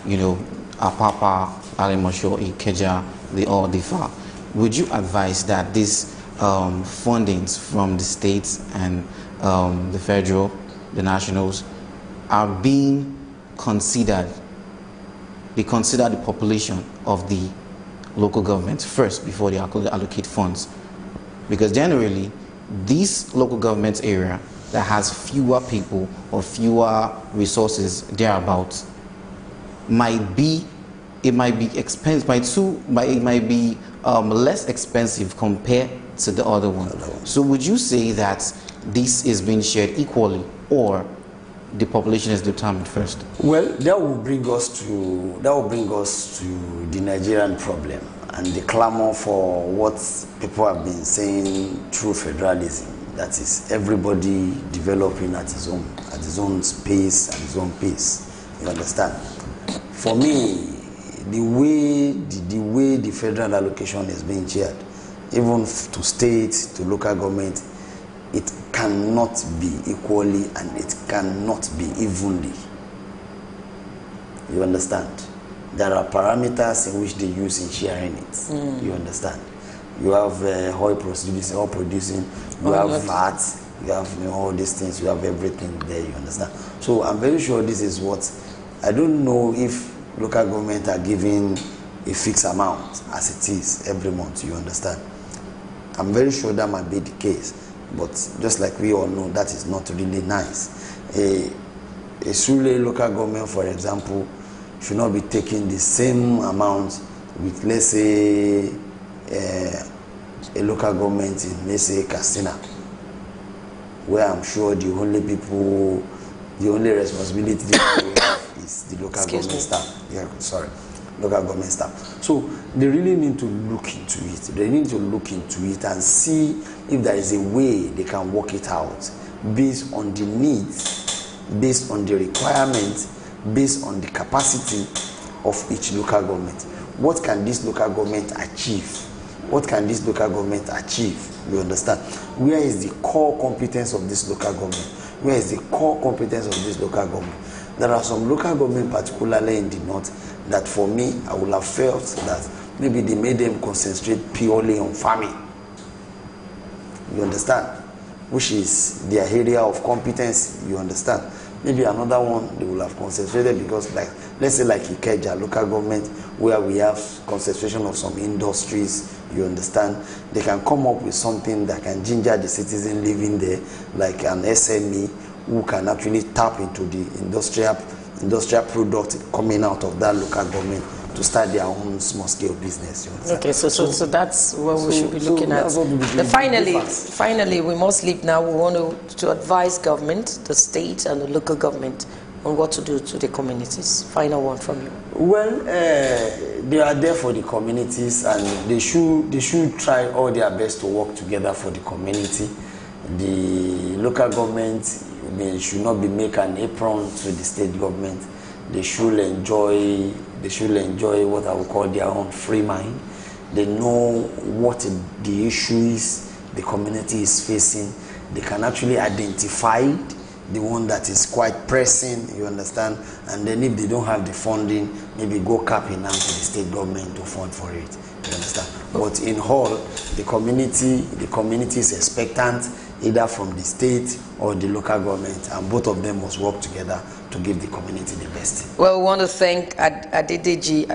Yeah. Apapa, Alimosho, Ikeja, they all differ. Would you advise that these fundings from the states and the federal, the nationals, are being considered? They consider the population of the local government first before they allocate funds, because generally this local government area that has fewer people or fewer resources thereabouts might be expensive, it might be less expensive compared to the other one. So would you say that this is being shared equally, or the population is determined first? Well, that will bring us to the Nigerian problem and the clamor for what people have been saying through federalism. That is, everybody developing at his own space, at his own pace. You understand? For me, the way the federal allocation is being shared, even to state, to local government, it cannot be equally and it cannot be evenly. You understand? There are parameters in which they use in sharing it. You understand? You have oil producing, you have VAT, you have all these things, you have everything there, you understand? So I'm very sure this is what, I don't know if local government are giving a fixed amount as it is every month, you understand? I'm very sure that might be the case, but just like we all know, that is not really nice. A Sule local government, for example, should not be taking the same amount with, let's say, a local government in, let's say, Katsina, where I'm sure the only responsibility they have is the local government staff. Yeah, sorry, local government staff. So they really need to look into it. They need to look into it and see if there is a way they can work it out based on the needs, based on the requirements, based on the capacity of each local government. What can this local government achieve? What can this local government achieve? You understand? Where is the core competence of this local government? Where is the core competence of this local government? There are some local government, particularly in the north, that for me, I would have felt that maybe they made them concentrate purely on farming. You understand? Which is their area of competence, you understand? Maybe another one they will have concentrated, because, like, let's say like Ikeja local government, where we have concentration of some industries, you understand, they can come up with something that can ginger the citizen living there, like an SME who can actually tap into the industrial product coming out of that local government to start their own small-scale business. You understand? Okay, so that's what we should be looking at. Finally, we must leave now. We want to advise government, the state, and the local government on what to do to the communities. Final one from you. Well, they are there for the communities, and they should try all their best to work together for the community. The local government should not be making an apron to the state government. They should enjoy what I would call their own free mind. They know what the issue is the community is facing. They can actually identify the one that is quite pressing, you understand, and then if they don't have the funding, maybe go cap in hand to the state government to fund for it, you understand. But in whole, the community is expectant either from the state or the local government, and both of them must work together to give the community the best. Well, we want to thank Adedeji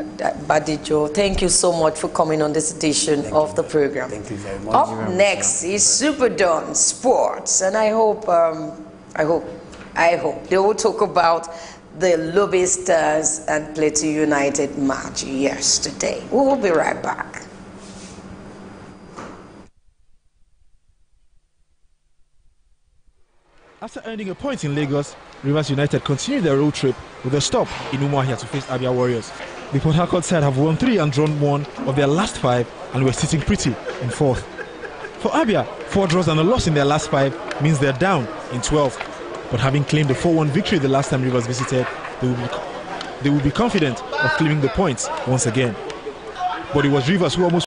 Badijo. Thank you so much for coming on this edition of the program. Thank you very much. Up next is SuperDawn Sports, and I hope they will talk about the Lobby Stars and Plateau United match yesterday. We will be right back. After earning a point in Lagos, Rivers United continued their road trip with a stop in Umuahia to face Abia Warriors. The Port Harcourt side have won 3 and drawn 1 of their last 5 and were sitting pretty in 4th. For Abia, 4 draws and a loss in their last 5 means they're down in 12th. But having claimed a 4-1 victory the last time Rivers visited, they will be confident of claiming the points once again. But it was Rivers who almost